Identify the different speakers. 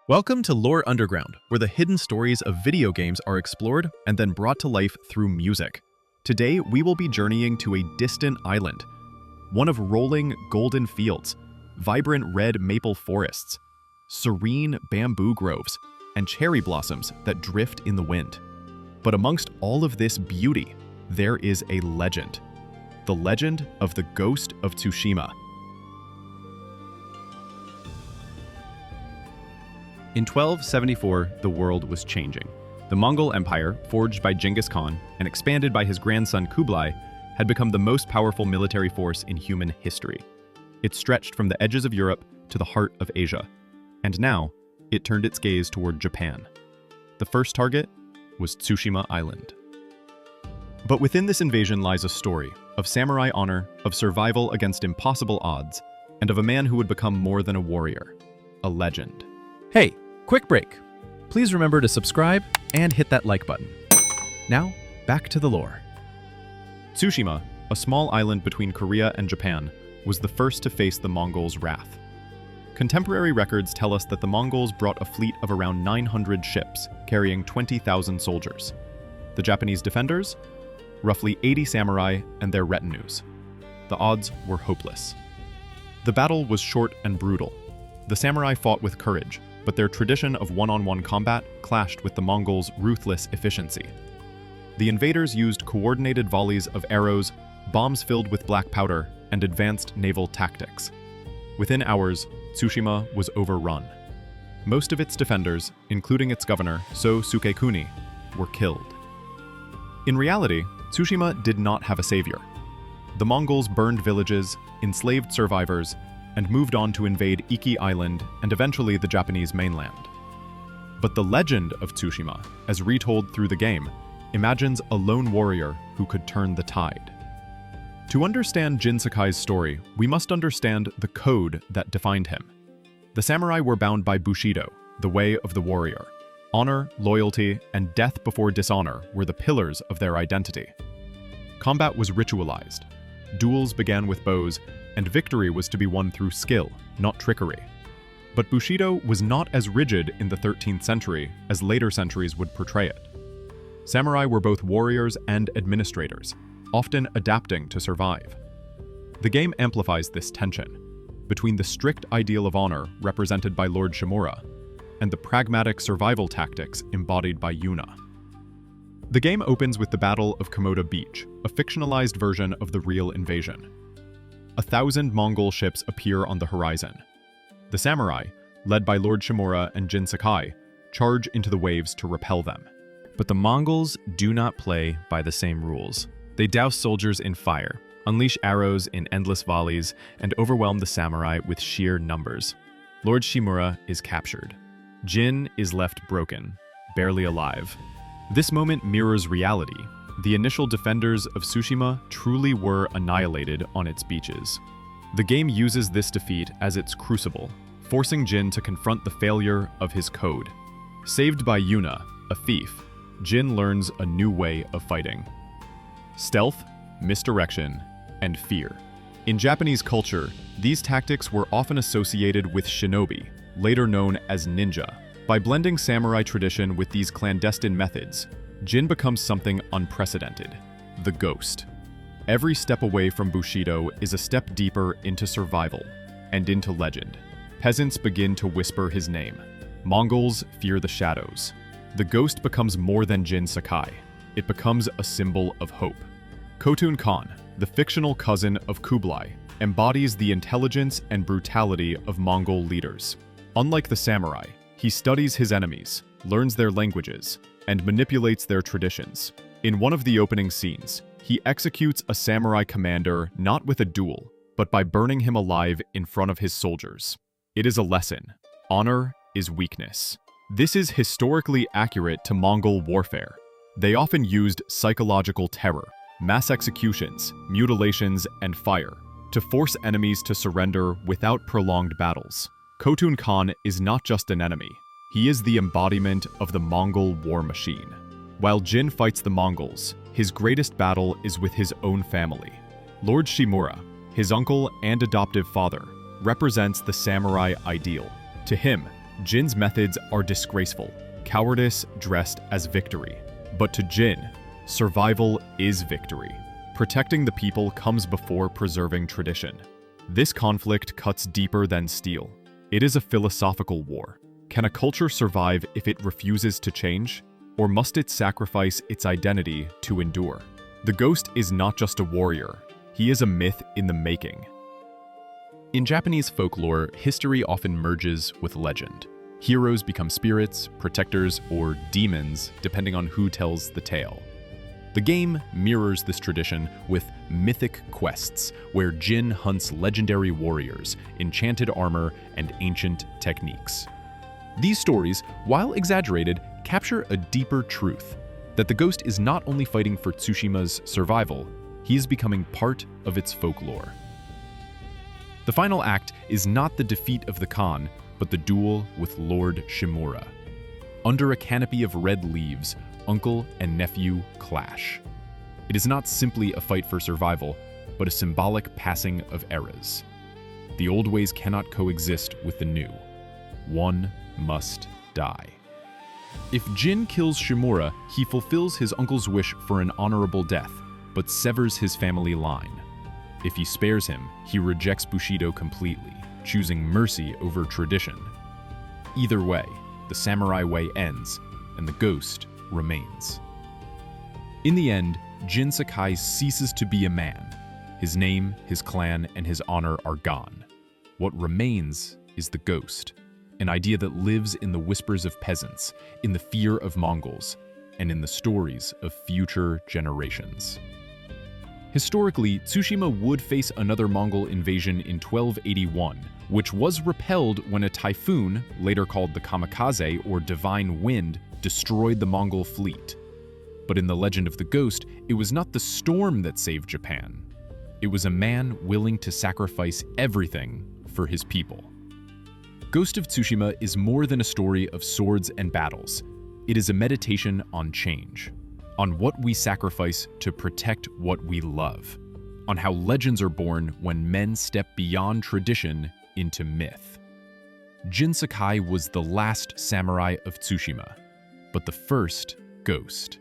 Speaker 1: Welcome to Lore Underground, where the hidden stories of video games are explored and then brought to life through music. Today, we will be journeying to a distant island, one of rolling golden fields, vibrant red maple forests, serene bamboo groves, and cherry blossoms that drift in the wind. But amongst all of this beauty, there is a legend. The legend of the Ghost of Tsushima. In 1274, the world was changing. The Mongol Empire, forged by Genghis Khan and expanded by his grandson Kublai, had become the most powerful military force in human history. It stretched from the edges of Europe to the heart of Asia, and now it turned its gaze toward Japan. The first target was Tsushima Island. But within this invasion lies a story of samurai honor, of survival against impossible odds, and of a man who would become more than a warrior, a legend.
Speaker 2: Hey, quick break. Please remember to subscribe and hit that like button. Now, back to the lore.
Speaker 1: Tsushima, a small island between Korea and Japan, was the first to face the Mongols' wrath. Contemporary records tell us that the Mongols brought a fleet of around 900 ships, carrying 20,000 soldiers. The Japanese defenders? Roughly 80 samurai and their retinues. The odds were hopeless. The battle was short and brutal. The samurai fought with courage, but their tradition of one-on-one combat clashed with the Mongols' ruthless efficiency. The invaders used coordinated volleys of arrows, bombs filled with black powder, and advanced naval tactics. Within hours, Tsushima was overrun. Most of its defenders, including its governor, So Sukekuni, were killed. In reality, Tsushima did not have a savior. The Mongols burned villages, enslaved survivors, and moved on to invade Iki Island and eventually the Japanese mainland. But the legend of Tsushima, as retold through the game, imagines a lone warrior who could turn the tide. To understand Jin Sakai's story, we must understand the code that defined him. The samurai were bound by Bushido, the way of the warrior. Honor, loyalty, and death before dishonor were the pillars of their identity. Combat was ritualized. Duels began with bows, and victory was to be won through skill, not trickery. But Bushido was not as rigid in the 13th century as later centuries would portray it. Samurai were both warriors and administrators, often adapting to survive. The game amplifies this tension between the strict ideal of honor represented by Lord Shimura and the pragmatic survival tactics embodied by Yuna. The game opens with the Battle of Komoda Beach, a fictionalized version of the real invasion. 1,000 Mongol ships appear on the horizon. The samurai, led by Lord Shimura and Jin Sakai, charge into the waves to repel them.
Speaker 2: But the Mongols do not play by the same rules. They douse soldiers in fire, unleash arrows in endless volleys, and overwhelm the samurai with sheer numbers. Lord Shimura is captured. Jin is left broken, barely alive. This moment mirrors reality. The initial defenders of Tsushima truly were annihilated on its beaches. The game uses this defeat as its crucible, forcing Jin to confront the failure of his code. Saved by Yuna, a thief, Jin learns a new way of fighting. Stealth, misdirection, and fear. In Japanese culture, these tactics were often associated with shinobi, later known as ninja. By blending samurai tradition with these clandestine methods, Jin becomes something unprecedented, the Ghost. Every step away from Bushido is a step deeper into survival and into legend. Peasants begin to whisper his name. Mongols fear the shadows. The Ghost becomes more than Jin Sakai. It becomes a symbol of hope. Khotun Khan, the fictional cousin of Kublai, embodies the intelligence and brutality of Mongol leaders. Unlike the samurai, he studies his enemies, learns their languages, and manipulates their traditions. In one of the opening scenes, he executes a samurai commander not with a duel, but by burning him alive in front of his soldiers. It is a lesson. Honor is weakness. This is historically accurate to Mongol warfare. They often used psychological terror, mass executions, mutilations, and fire to force enemies to surrender without prolonged battles. Khotun Khan is not just an enemy. He is the embodiment of the Mongol war machine. While Jin fights the Mongols, his greatest battle is with his own family. Lord Shimura, his uncle and adoptive father, represents the samurai ideal. To him,
Speaker 1: Jin's methods are disgraceful, cowardice dressed as victory. But to Jin, survival is victory. Protecting the people comes before preserving tradition. This conflict cuts deeper than steel. It is a philosophical war. Can a culture survive if it refuses to change? Or must it sacrifice its identity to endure? The ghost is not just a warrior. He is a myth in the making.
Speaker 2: In Japanese folklore, history often merges with legend. Heroes become spirits, protectors, or demons, depending on who tells the tale. The game mirrors this tradition with mythic quests, where Jin hunts legendary warriors, enchanted armor, and ancient techniques. These stories, while exaggerated, capture a deeper truth, that the ghost is not only fighting for Tsushima's survival, he is becoming part of its folklore. The final act is not the defeat of the Khan, but the duel with Lord Shimura. Under a canopy of red leaves, uncle and nephew clash. It is not simply a fight for survival, but a symbolic passing of eras. The old ways cannot coexist with the new. One must die. If Jin kills Shimura, he fulfills his uncle's wish for an honorable death, but severs his family line. If he spares him, he rejects Bushido completely, choosing mercy over tradition. Either way, the samurai way ends, and the ghost remains. In the end, Jin Sakai ceases to be a man. His name, his clan, and his honor are gone. What remains is the ghost, an idea that lives in the whispers of peasants, in the fear of Mongols, and in the stories of future generations. Historically, Tsushima would face another Mongol invasion in 1281, which was repelled when a typhoon, later called the Kamikaze or Divine Wind, destroyed the Mongol fleet. But in the legend of the ghost, it was not the storm that saved Japan. It was a man willing to sacrifice everything for his people. Ghost of Tsushima is more than a story of swords and battles. It is a meditation on change, on what we sacrifice to protect what we love, on how legends are born when men step beyond tradition into myth. Jin Sakai was the last samurai of Tsushima, but the first ghost.